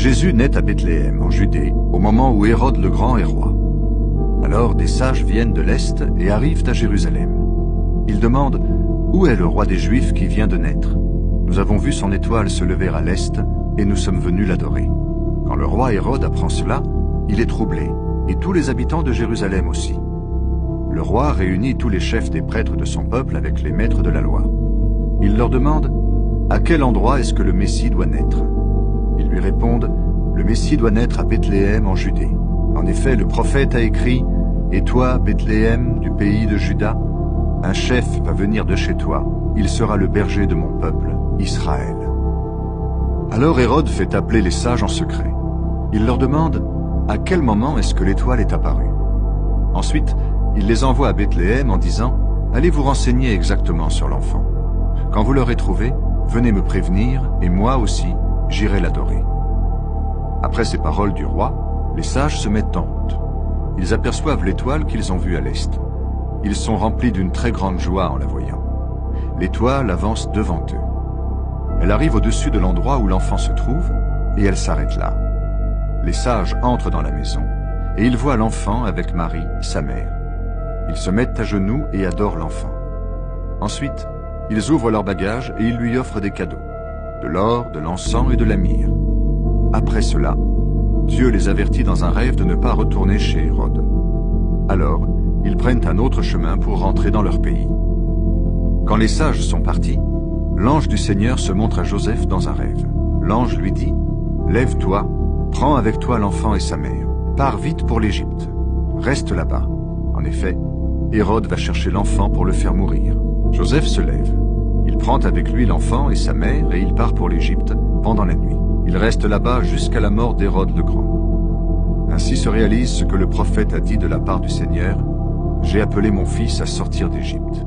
Jésus naît à Bethléem, en Judée, au moment où Hérode le Grand est roi. Alors des sages viennent de l'Est et arrivent à Jérusalem. Ils demandent « Où est le roi des Juifs qui vient de naître? Nous avons vu son étoile se lever à l'Est et nous sommes venus l'adorer. » Quand le roi Hérode apprend cela, il est troublé, et tous les habitants de Jérusalem aussi. Le roi réunit tous les chefs des prêtres de son peuple avec les maîtres de la loi. Il leur demande « À quel endroit est-ce que le Messie doit naître ?» Ils lui répondent « Le Messie doit naître à Bethléem en Judée. En effet, le prophète a écrit « Et toi, Bethléem, du pays de Juda, un chef va venir de chez toi, il sera le berger de mon peuple, Israël. » Alors Hérode fait appeler les sages en secret. Il leur demande « À quel moment est-ce que l'étoile est apparue ?» Ensuite, il les envoie à Bethléem en disant « Allez vous renseigner exactement sur l'enfant. Quand vous l'aurez trouvé, venez me prévenir, et moi aussi, j'irai l'adorer. » Après ces paroles du roi, les sages se mettent en route. Ils aperçoivent l'étoile qu'ils ont vue à l'est. Ils sont remplis d'une très grande joie en la voyant. L'étoile avance devant eux. Elle arrive au-dessus de l'endroit où l'enfant se trouve, et elle s'arrête là. Les sages entrent dans la maison, et ils voient l'enfant avec Marie, sa mère. Ils se mettent à genoux et adorent l'enfant. Ensuite, ils ouvrent leurs bagages et ils lui offrent des cadeaux, de l'or, de l'encens et de la myrrhe. Après cela, Dieu les avertit dans un rêve de ne pas retourner chez Hérode. Alors, ils prennent un autre chemin pour rentrer dans leur pays. Quand les sages sont partis, l'ange du Seigneur se montre à Joseph dans un rêve. L'ange lui dit « Lève-toi, prends avec toi l'enfant et sa mère, pars vite pour l'Égypte, reste là-bas. » En effet, Hérode va chercher l'enfant pour le faire mourir. Joseph se lève. Il prend avec lui l'enfant et sa mère et il part pour l'Égypte pendant la nuit. Il reste là-bas jusqu'à la mort d'Hérode le Grand. Ainsi se réalise ce que le prophète a dit de la part du Seigneur « J'ai appelé mon fils à sortir d'Égypte. »